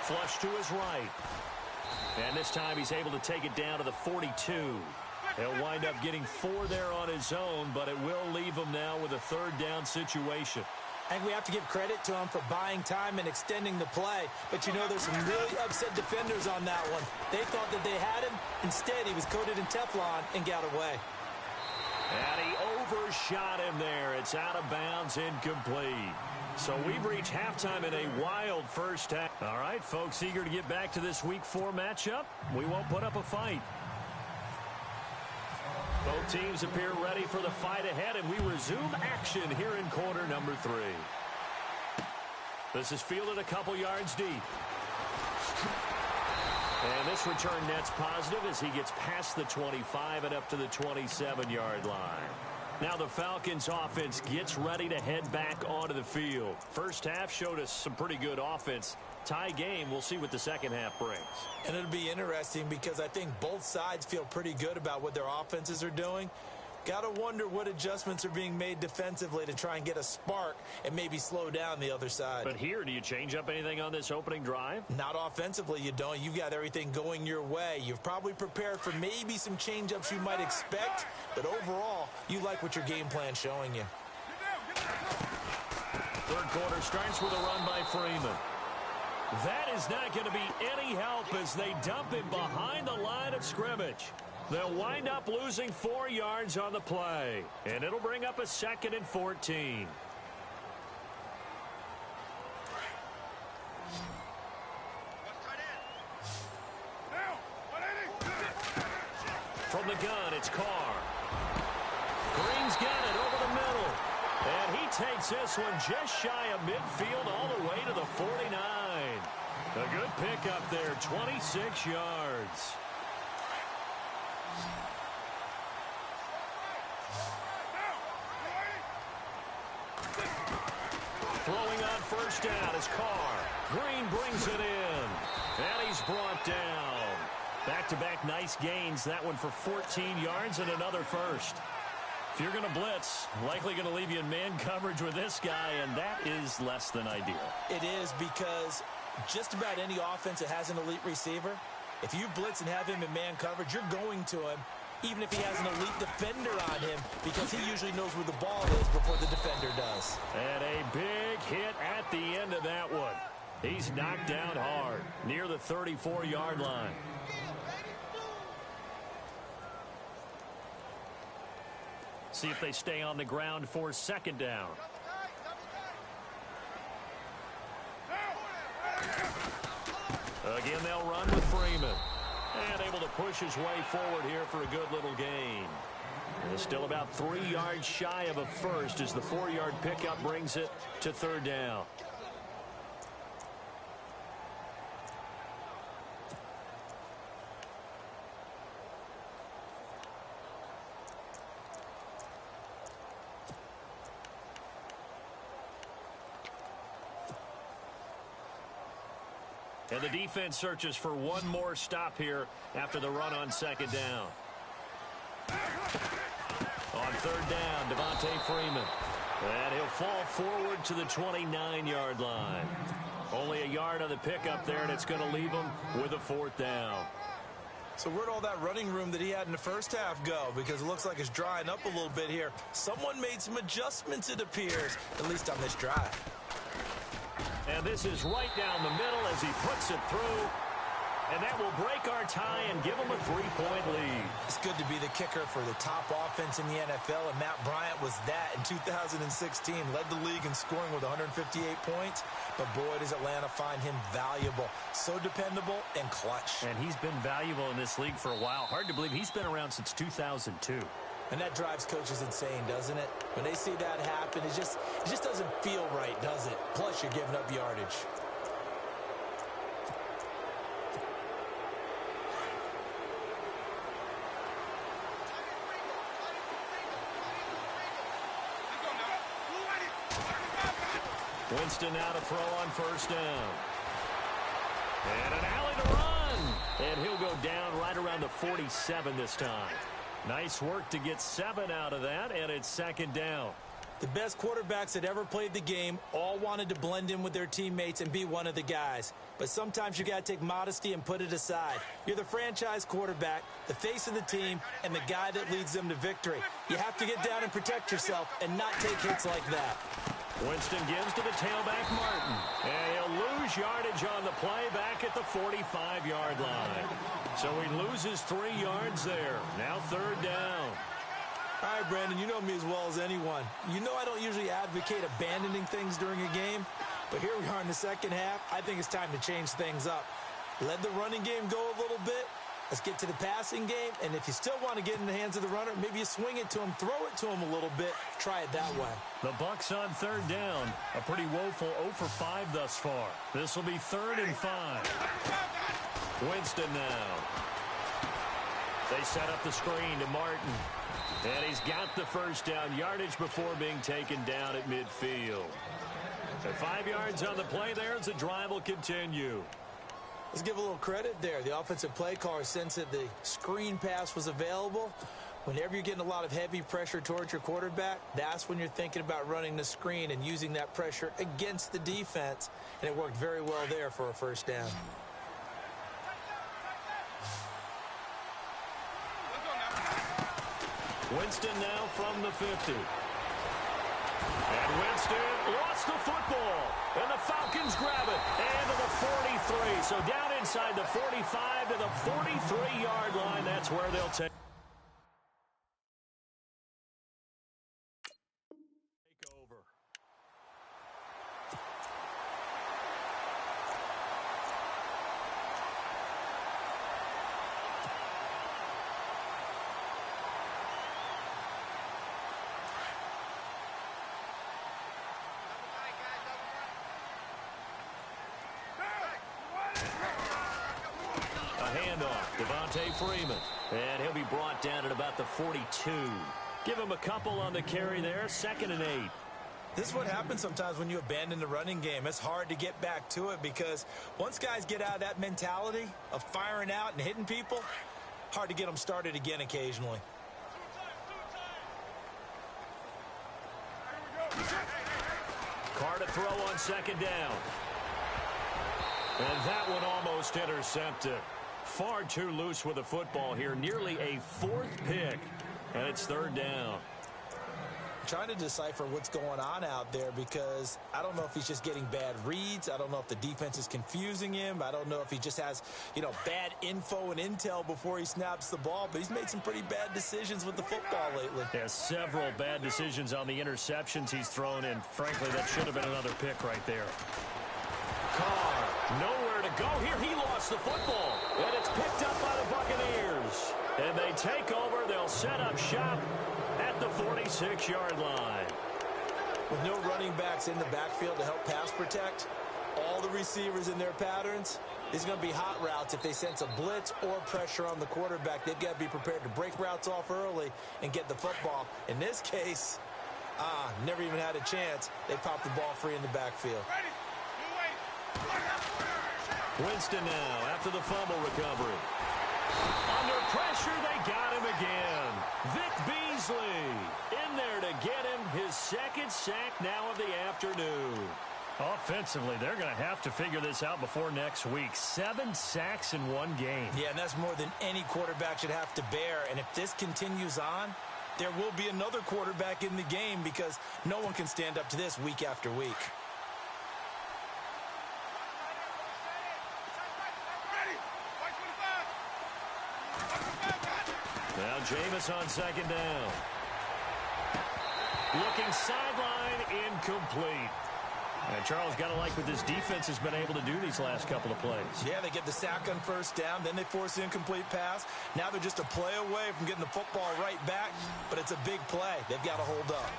Speaker 2: Flush to his right. And this time he's able to take it down to the 42. He'll wind up getting 4 there on his own, but it will leave him now with a 3rd down situation.
Speaker 3: I think we have to give credit to him for buying time and extending the play. But, you know, there's some really upset defenders on that one. They thought that they had him. Instead, he was coated in Teflon and got away.
Speaker 2: And he overshot him there. It's out of bounds, incomplete. So we've reached halftime in a wild 1st half. All right, folks, eager to get back to this Week 4 matchup. We won't put up a fight. Both teams appear ready for the fight ahead, and we resume action here in quarter number 3. This is fielded a couple yards deep. And this return net's positive as he gets past the 25 and up to the 27-yard line. Now the Falcons offense gets ready to head back onto the field. 1st half showed us some pretty good offense. Tie game, we'll see what the 2nd half brings.
Speaker 3: And it'll be interesting because I think both sides feel pretty good about what their offenses are doing. Got to wonder what adjustments are being made defensively to try and get a spark and maybe slow down the other side.
Speaker 2: But here, do you change up anything on this opening drive?
Speaker 3: Not offensively, you don't. You've got everything going your way. You've probably prepared for maybe some change-ups you might expect, but overall, you like what your game plan's showing you.
Speaker 2: 3rd quarter starts with a run by Freeman. That is not going to be any help as they dump him behind the line of scrimmage. They'll wind up losing 4 yards on the play, and it'll bring up a 2nd and 14. From the gun, it's Carr. Green's got it over the middle, and he takes this one just shy of midfield all the way to the 49. A good pickup there, 26 yards. Throwing on first down is Carr. Green brings it in. And he's brought down. Back-to-back nice gains. That one for 14 yards and another first. If you're going to blitz, likely going to leave you in man coverage with this guy, and that is less than ideal.
Speaker 3: It is, because just about any offense that has an elite receiver, if you blitz and have him in man coverage, you're going to him, even if he has an elite defender on him, because he usually knows where the ball is before the defender does.
Speaker 2: And a big hit at the end of that one. He's knocked down hard near the 34-yard line. See if they stay on the ground for second down. Again, they'll run with Freeman. And able to push his way forward here for a good little gain. And it's still about 3 yards shy of a first as the 4-yard pickup brings it to third down. And the defense searches for one more stop here after the run on second down. On third down, Devontae Freeman. And he'll fall forward to the 29-yard line. Only a yard on the pickup there, and it's going to leave him with a fourth down.
Speaker 3: So where'd all that running room that he had in the first half go? Because it looks like it's drying up a little bit here. Someone made some adjustments, it appears, at least on this drive.
Speaker 2: And this is right down the middle as he puts it through. And that will break our tie and give him a 3-point lead.
Speaker 3: It's good to be the kicker for the top offense in the NFL, and Matt Bryant was that in 2016. Led the league in scoring with 158 points. But boy, does Atlanta find him valuable. So dependable and clutch.
Speaker 2: And he's been valuable in this league for a while. Hard to believe he's been around since 2002.
Speaker 3: And that drives coaches insane, doesn't it? When they see that happen, it just doesn't feel right, does it? Plus, you're giving up yardage.
Speaker 2: Winston now to throw on first down. And an alley to run. And he'll go down right around the 47 this time. Nice work to get 7 out of that, and it's second down.
Speaker 3: The best quarterbacks that ever played the game all wanted to blend in with their teammates and be one of the guys. But sometimes you got to take modesty and put it aside. You're the franchise quarterback, the face of the team, and the guy that leads them to victory. You have to get down and protect yourself and not take hits like that.
Speaker 2: Winston gives to the tailback, Martin. And he'll lose yardage on the play back at the 45-yard line. So he loses 3 yards there. Now third down.
Speaker 3: All right, Brandon, you know me as well as anyone. You know I don't usually advocate abandoning things during a game, but here we are in the second half. I think it's time to change things up. Let the running game go a little bit. Let's get to the passing game, and if you still want to get in the hands of the runner, maybe you swing it to him, throw it to him a little bit, try it that way.
Speaker 2: The Bucs on third down. A pretty woeful 0 for 5 thus far. This will be 3rd and 5. Winston now. They set up the screen to Martin. And he's got the first down yardage before being taken down at midfield. So 5 yards on the play there as the drive will continue.
Speaker 3: Let's give a little credit there. The offensive play caller sensed that the screen pass was available. Whenever you're getting a lot of heavy pressure towards your quarterback, that's when you're thinking about running the screen and using that pressure against the defense. And it worked very well there for a first down.
Speaker 2: Winston now from the 50. And Winston lost the football. And the Falcons grab it. And to the 43. So down inside the 45 to the 43-yard line. That's where they'll take over. Handoff, Devontae Freeman. And he'll be brought down at about the 42. Give him a couple on the carry there, 2nd and 8.
Speaker 3: This is what happens sometimes when you abandon the running game. It's hard to get back to it because once guys get out of that mentality of firing out and hitting people, hard to get them started again occasionally.
Speaker 2: Carr to throw on second down. And that one almost intercepted. Far too loose with the football here. Nearly a fourth pick. And it's third down.
Speaker 3: Trying to decipher what's going on out there because I don't know if he's just getting bad reads. I don't know if the defense is confusing him. I don't know if he just has, bad info and intel before he snaps the ball. But he's made some pretty bad decisions with the football lately.
Speaker 2: Yeah, several bad decisions on the interceptions he's thrown in. Frankly, that should have been another pick right there. Carr, nowhere to go here. He lost the football. And it's picked up by the Buccaneers. And they take over. They'll set up shop at the 46-yard line.
Speaker 3: With no running backs in the backfield to help pass protect, all the receivers in their patterns, it's going to be hot routes if they sense a blitz or pressure on the quarterback. They've got to be prepared to break routes off early and get the football. In this case, never even had a chance. They popped the ball free in the backfield.
Speaker 2: Winston now after the fumble recovery. Under pressure, they got him again. Vic Beasley in there to get him his second sack now of the afternoon. Offensively, they're going to have to figure this out before next week. 7 sacks in one game.
Speaker 3: Yeah, and that's more than any quarterback should have to bear. And if this continues on, there will be another quarterback in the game because no one can stand up to this week after week.
Speaker 2: Now Jameis on second down. Looking sideline, incomplete. And Charles, got to like what this defense has been able to do these last couple of plays.
Speaker 3: Yeah, they get the sack on first down, then they force the incomplete pass. Now they're just a play away from getting the football right back, but it's a big play. They've got to hold up.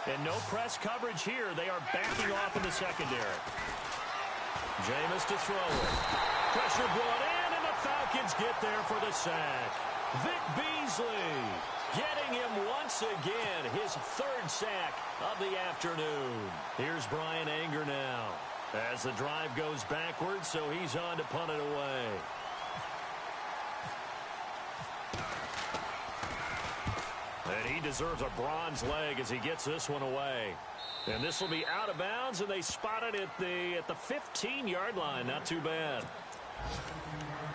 Speaker 2: And no press coverage here. They are backing off in the secondary. Jameis to throw it. Pressure brought in, and the Falcons get there for the sack. Vic Beasley getting him once again, his third sack of the afternoon. Here's Brian Anger now as the drive goes backwards, so he's on to punt it away. And he deserves a bronze leg as he gets this one away. And this will be out of bounds, and they spot it at the 15-yard line. Not too bad.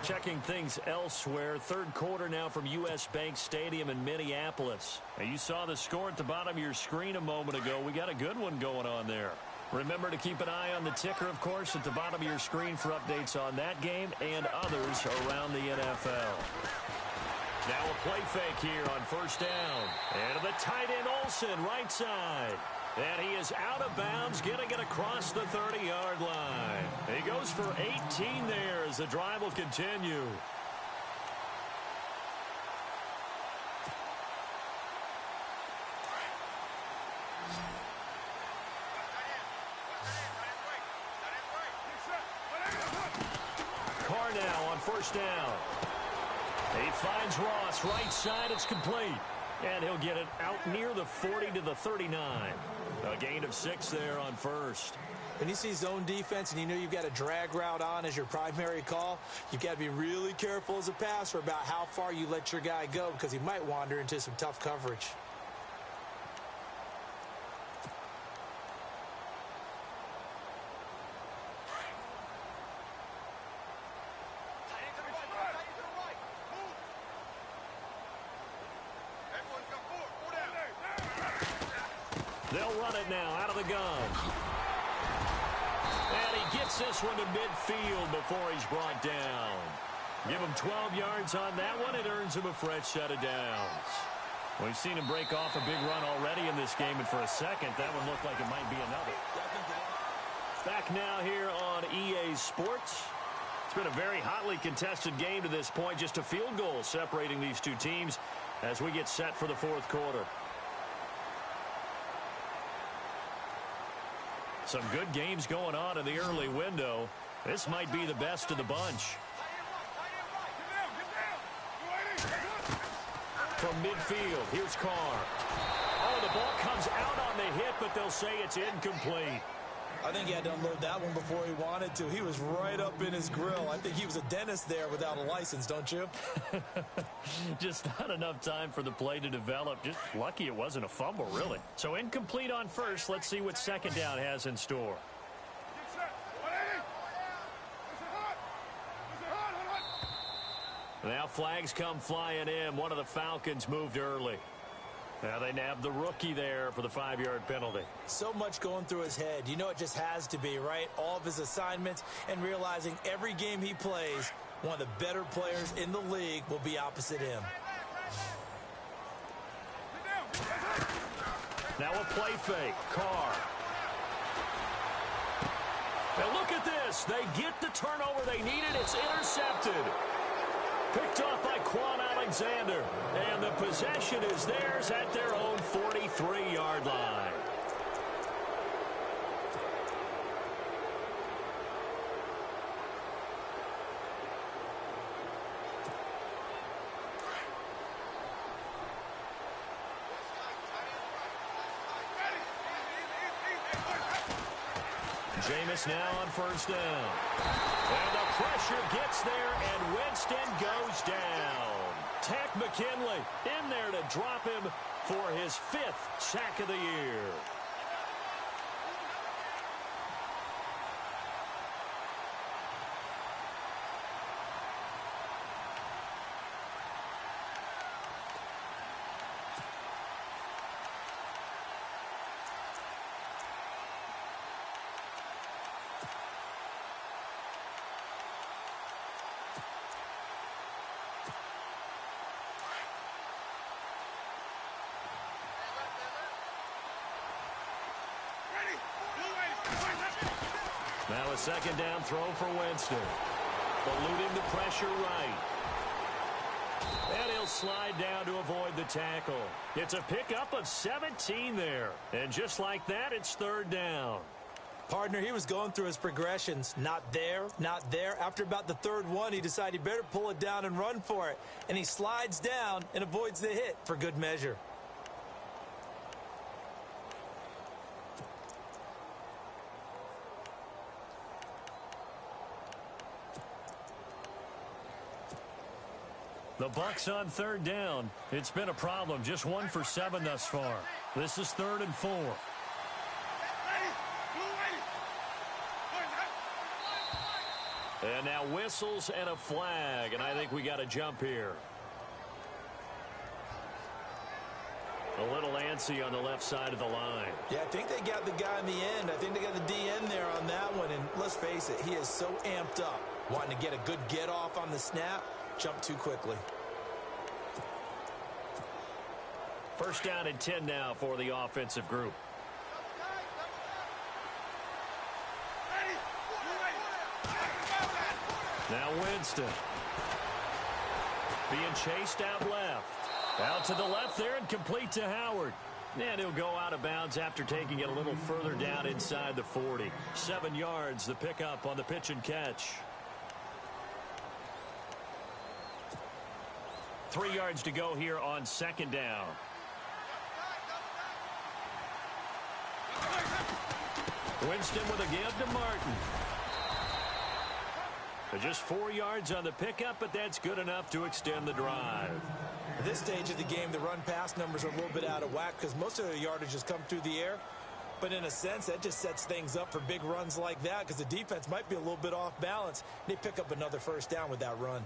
Speaker 2: Checking things elsewhere. Third quarter now from U.S. Bank Stadium in Minneapolis. Now you saw the score at the bottom of your screen a moment ago. We got a good one going on there. Remember to keep an eye on the ticker, of course, at the bottom of your screen for updates on that game and others around the NFL. Now a play fake here on first down. And the tight end Olsen, right side. And he is out of bounds, getting it across the 30-yard line. He goes for 18 there as the drive will continue. Carr now on first down. He finds Ross, right side, it's complete. And he'll get it out near the 40 to the 39. A gain of 6 there on first.
Speaker 3: When you see zone defense and you know you've got a drag route on as your primary call, you've got to be really careful as a passer about how far you let your guy go because he might wander into some tough coverage.
Speaker 2: They'll run it now out of the gun. And he gets this one to midfield before he's brought down. Give him 12 yards on that one. It earns him a fresh set of downs. We've seen him break off a big run already in this game, and for a second, that one looked like it might be another. Back now here on EA Sports. It's been a very hotly contested game to this point. Just a field goal separating these two teams as we get set for the fourth quarter. Some good games going on in the early window. This might be the best of the bunch. From midfield, here's Carr. Oh, the ball comes out on the hit, but they'll say it's incomplete.
Speaker 3: I think he had to unload that one before he wanted to. He was right up in his grill. I think he was a dentist there without a license, don't you?
Speaker 2: Just not enough time for the play to develop. Just lucky it wasn't a fumble, really. So incomplete on first. Let's see what second down has in store. Now flags come flying in. One of the Falcons moved early. Now they nabbed the rookie there for the 5-yard penalty.
Speaker 3: So much going through his head. You know it just has to be, right? All of his assignments and realizing every game he plays, one of the better players in the league will be opposite him.
Speaker 2: Now a play fake. Carr. Now look at this. They get the turnover they needed. It's intercepted. Picked off by Quan Alexander. And the possession is theirs at their own 43-yard line. Jameis now on first down. And the pressure gets there, and Winston goes down. Takk McKinley in there to drop him for his 5th sack of the year. Now a second down throw for Winston. Eluding the pressure right. And he'll slide down to avoid the tackle. It's a pickup of 17 there. And just like that, it's third down.
Speaker 3: Partner, he was going through his progressions. Not there, not there. After about the third one, he decided he better pull it down and run for it. And he slides down and avoids the hit for good measure.
Speaker 2: The Bucs on third down. It's been a problem. Just 1 for 7 thus far. This is 3rd and 4. And now whistles and a flag. And I think we got a jump here. A little antsy on the left side of the line.
Speaker 3: Yeah, I think they got the guy in the end. I think they got the DN there on that one. And let's face it, he is so amped up. Wanting to get a good get off on the snap. Jump too quickly.
Speaker 2: First down and 10 now for the offensive group. Now Winston. Being chased out left. Out to the left there and complete to Howard. And he'll go out of bounds after taking it a little further down inside the 40. 7 yards, the pickup on the pitch and catch. 3 yards to go here on second down. Winston with a give to Martin. Just 4 yards on the pickup, but that's good enough to extend the drive.
Speaker 3: At this stage of the game, the run-pass numbers are a little bit out of whack because most of the yardage has come through the air. But in a sense, that just sets things up for big runs like that because the defense might be a little bit off balance. They pick up another first down with that run.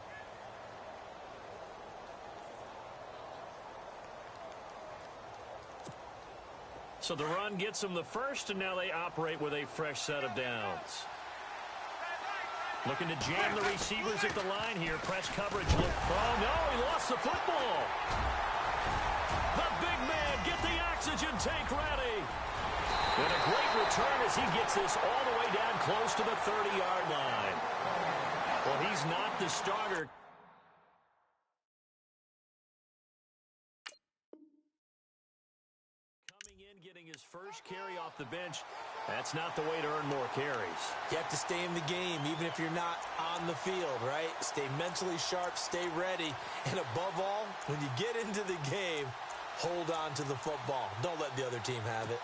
Speaker 2: So the run gets them the first, and now they operate with a fresh set of downs. Looking to jam the receivers at the line here. Press coverage. Oh, no, he lost the football. The big man, get the oxygen tank ready. And a great return as he gets this all the way down close to the 30-yard line. Well, he's not the starter. Getting his first carry off the bench. That's not the way to earn more carries.
Speaker 3: You have to stay in the game, even if you're not on the field, right? Stay mentally sharp, stay ready, and above all, when you get into the game, hold on to the football. Don't let the other team have it.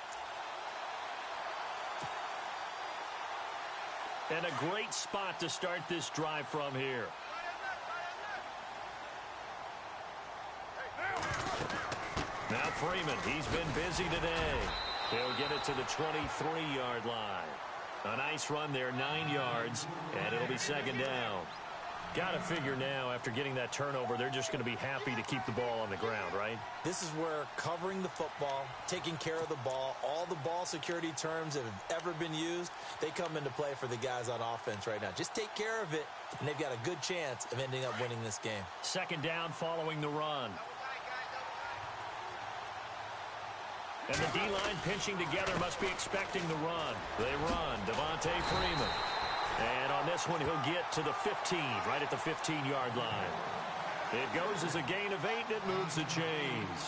Speaker 2: And a great spot to start this drive from here. Now Freeman, he's been busy today. He'll get it to the 23-yard line. A nice run there, 9 yards, and it'll be second down. Got to figure now, after getting that turnover, they're just going to be happy to keep the ball on the ground, right?
Speaker 3: This is where covering the football, taking care of the ball, all the ball security terms that have ever been used, they come into play for the guys on offense right now. Just take care of it, and they've got a good chance of ending up winning this game.
Speaker 2: Second down following the run. And the D-line pinching together must be expecting the run. They run. Devontae Freeman. And on this one, he'll get to the 15, right at the 15-yard line. It goes as a gain of 8, and it moves the chains.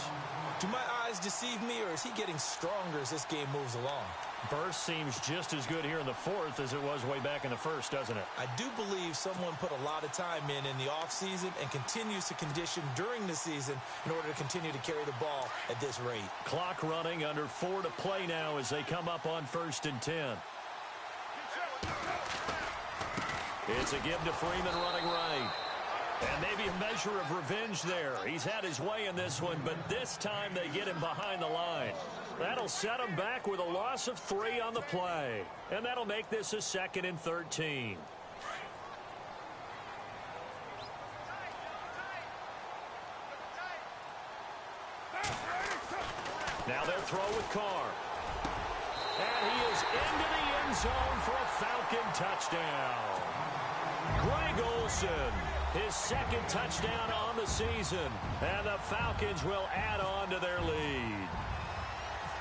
Speaker 3: Do my eyes deceive me, or is he getting stronger as this game moves along?
Speaker 2: Burst seems just as good here in the fourth as it was way back in the first, doesn't it?
Speaker 3: I do believe someone put a lot of time in the offseason and continues to condition during the season in order to continue to carry the ball at this rate.
Speaker 2: Clock running, under 4 to play now as they come up on 1st and 10. It's a give to Freeman running right. And maybe a measure of revenge there. He's had his way in this one, but this time they get him behind the line. That'll set him back with a loss of 3 on the play. And that'll make this a 2nd and 13. Now they'll throw with Carr. And he is into the end zone for a Falcon touchdown. Greg Olsen, his 2nd touchdown on the season. And the Falcons will add on to their lead.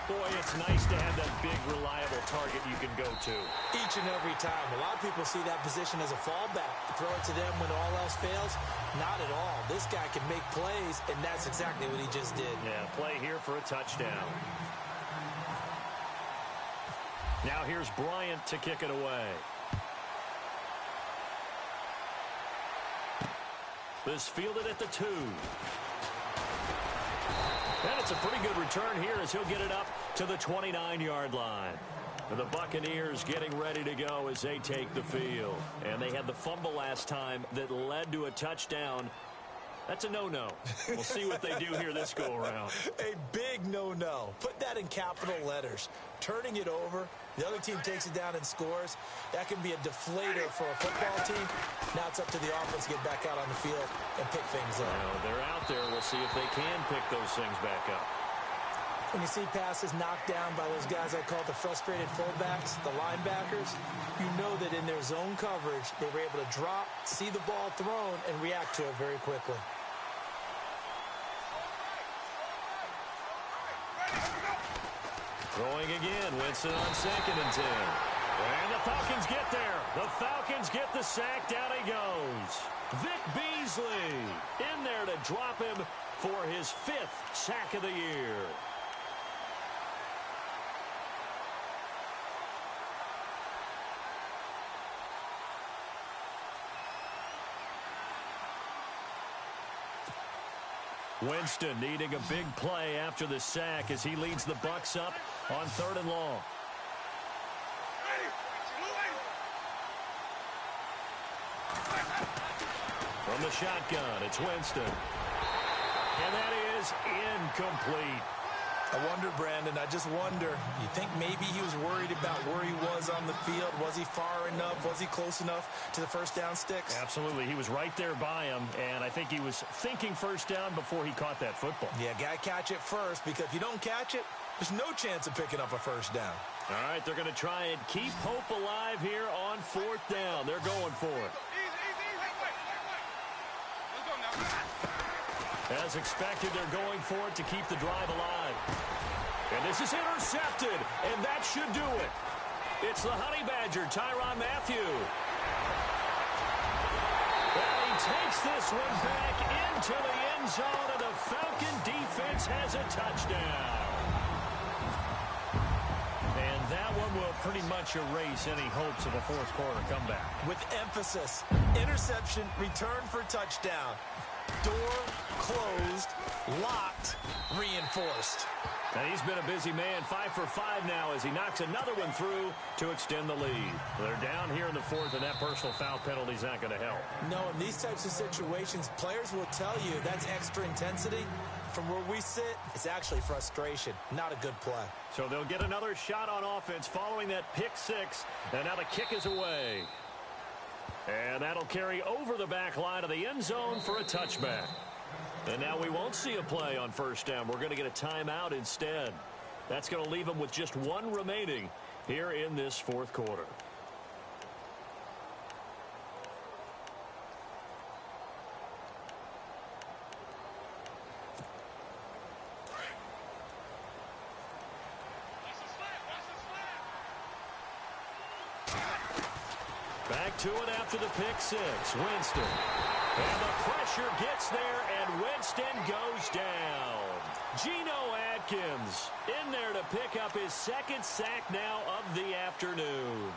Speaker 2: Boy, it's nice to have that big, reliable target you can go to.
Speaker 3: Each and every time. A lot of people see that position as a fallback. Throw it to them when all else fails. Not at all. This guy can make plays, and that's exactly what he just did.
Speaker 2: Yeah, play here for a touchdown. Now here's Bryant to kick it away. This fielded at the 2. And it's a pretty good return here as he'll get it up to the 29-yard line. And the Buccaneers getting ready to go as they take the field. And they had the fumble last time that led to a touchdown. That's a no-no. We'll see what they do here this go-around.
Speaker 3: A big no-no. Put that in capital letters. Turning it over, the other team takes it down and scores. That can be a deflator for a football team. Now it's up to the offense to get back out on the field and pick things up.
Speaker 2: Well, they're out there. We'll see if they can pick those things back up.
Speaker 3: When you see passes knocked down by those guys I call the frustrated fullbacks, the linebackers, you know that in their zone coverage, they were able to drop, see the ball thrown, and react to it very quickly.
Speaker 2: Throwing again, Winston on 2nd and 10. And the Falcons get there. The Falcons get the sack. Down he goes. Vic Beasley in there to drop him for his 5th sack of the year. Winston needing a big play after the sack as he leads the Bucs up on 3rd and long. From the shotgun, it's Winston. And that is incomplete.
Speaker 3: I wonder, Brandon, I just wonder, you think maybe he was worried about where he was on the field? Was he far enough? Was he close enough to the first down sticks?
Speaker 2: Absolutely. He was right there by him, and I think he was thinking first down before he caught that football.
Speaker 3: Yeah, got to catch it first, because if you don't catch it, there's no chance of picking up a first down.
Speaker 2: All right, they're going to try and keep hope alive here on 4th down. They're going for it. As expected, they're going for it to keep the drive alive. And this is intercepted, and that should do it. It's the Honey Badger, Tyrann Mathieu. And he takes this one back into the end zone, and the Falcon defense has a touchdown. And that one will pretty much erase any hopes of a fourth quarter comeback.
Speaker 3: With emphasis, interception, return for touchdown. Door closed, locked, reinforced.
Speaker 2: And he's been a busy man, 5 for 5 now as he knocks another one through to extend the lead. They're down here in the fourth, and that personal foul penalty is not going to help.
Speaker 3: No, in these types of situations, players will tell you that's extra intensity. From where we sit, it's actually frustration, not a good play.
Speaker 2: So they'll get another shot on offense following that pick six, and now the kick is away. And that'll carry over the back line of the end zone for a touchback. And now we won't see a play on first down. We're going to get a timeout instead. That's going to leave them with just one remaining here in this fourth quarter. Back to it after the pick six. Winston. And the pressure gets there, and Winston goes down. Geno Atkins in there to pick up his second sack now of the afternoon.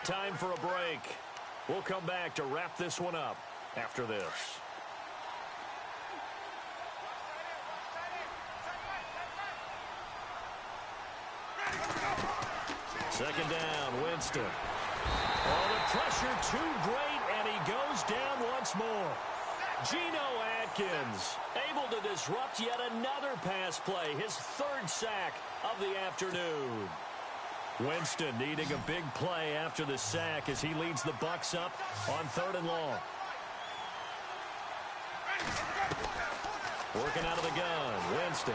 Speaker 2: Time for a break. We'll come back to wrap this one up after this. Second down, Winston. Oh, the pressure too great, and he goes down once more. Geno Atkins able to disrupt yet another pass play, his third sack of the afternoon. Winston needing a big play after the sack as he leads the Bucs up on 3rd and long. Working out of the gun, Winston.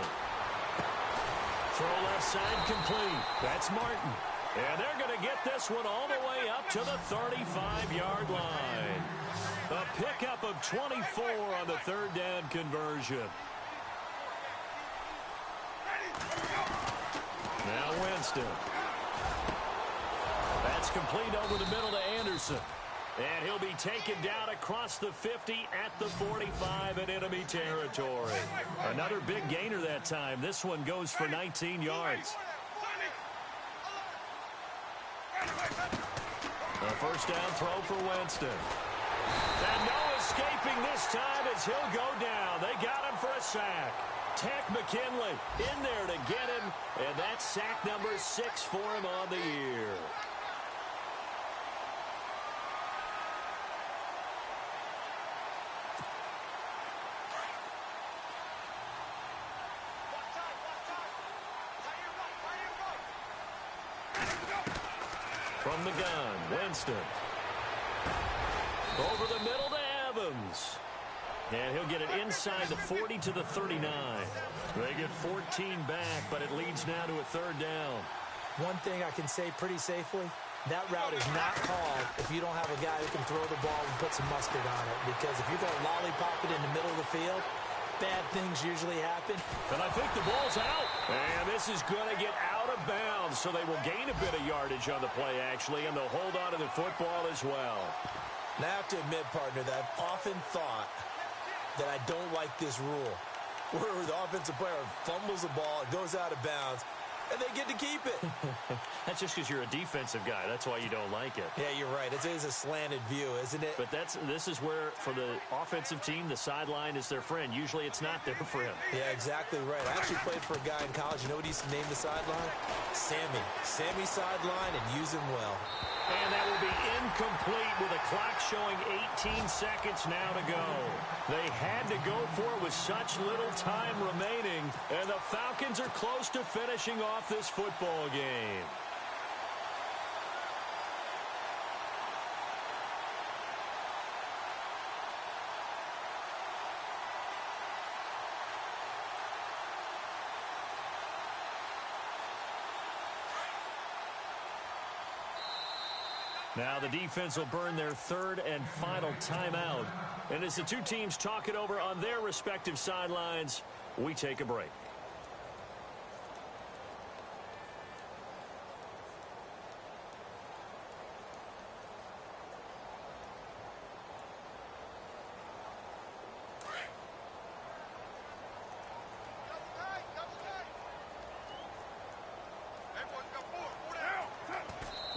Speaker 2: Throw left side complete. That's Martin. And they're going to get this one all the way up to the 35-yard line. A pickup of 24 on the third down conversion. Now Winston. That's complete over the middle to Anderson. And he'll be taken down across the 50 at the 45 in enemy territory. Another big gainer that time. This one goes for 19 yards. A first down throw for Winston. And no escaping this time as he'll go down. They got him for a sack. Takk McKinley in there to get him. And that's sack number 6 for him on the year. From the gun, Winston. Over the middle to Evans. And he'll get it inside the 40 to the 39. They get 14 back, but it leads now to a third down.
Speaker 3: One thing I can say pretty safely, that route is not called if you don't have a guy who can throw the ball and put some mustard on it. Because if you're going to lollipop it in the middle of the field, bad things usually happen.
Speaker 2: And I think the ball's out. And this is going to get out of bounds, so they will gain a bit of yardage on the play, actually, and they'll hold on to the football as well.
Speaker 3: Now, I have to admit, partner, that I've often thought that I don't like this rule, where the offensive player fumbles the ball, it goes out of bounds, and they get to keep it.
Speaker 2: That's just because you're a defensive guy. That's why you don't like it.
Speaker 3: Yeah, you're right. It is a slanted view, isn't it?
Speaker 2: But this is where, for the offensive team, the sideline is their friend. Usually it's not there for him.
Speaker 3: Yeah, exactly right. I actually played for a guy in college. You know what he used to name the sideline? Sammy. Sammy sideline, and use him well.
Speaker 2: And that will be incomplete with a clock showing 18 seconds now to go. They had to go for it with such little time remaining, and the Falcons are close to finishing off this football game. Now the defense will burn their third and final timeout. And as the two teams talk it over on their respective sidelines, we take a break.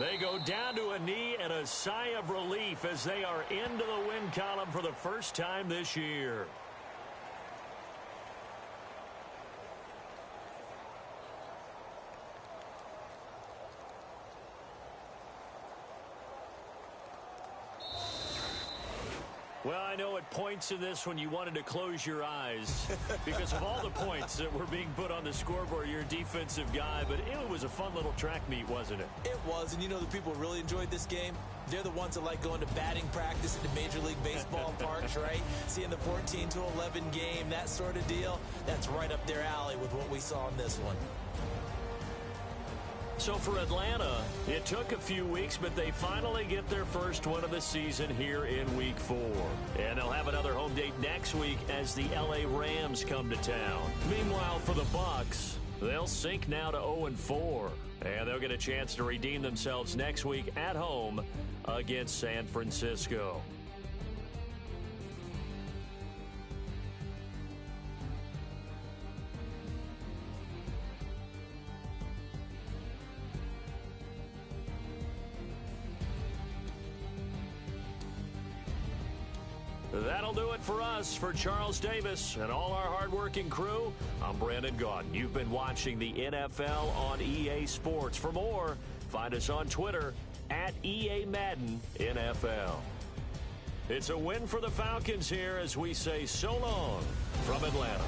Speaker 2: They go down to a knee and a sigh of relief as they are into the win column for the first time this year. Well, I know at points in this when you wanted to close your eyes because of all the points that were being put on the scoreboard. You're a defensive guy, but it was a fun little track meet, wasn't it?
Speaker 3: It was, and you know the people who really enjoyed this game? They're the ones that like going to batting practice at the Major League Baseball parks, right? Seeing the 14-11 game, that sort of deal. That's right up their alley with what we saw in this one.
Speaker 2: So for Atlanta, it took a few weeks, but they finally get their first win of the season here in Week 4. And they'll have another home date next week as the L.A. Rams come to town. Meanwhile, for the Bucs, they'll sink now to 0-4. And they'll get a chance to redeem themselves next week at home against San Francisco. That'll do it for us. For Charles Davis and all our hardworking crew, I'm Brandon Gaudin. You've been watching the NFL on EA Sports. For more, find us on Twitter at EA Madden NFL. It's a win for the Falcons here as we say so long from Atlanta.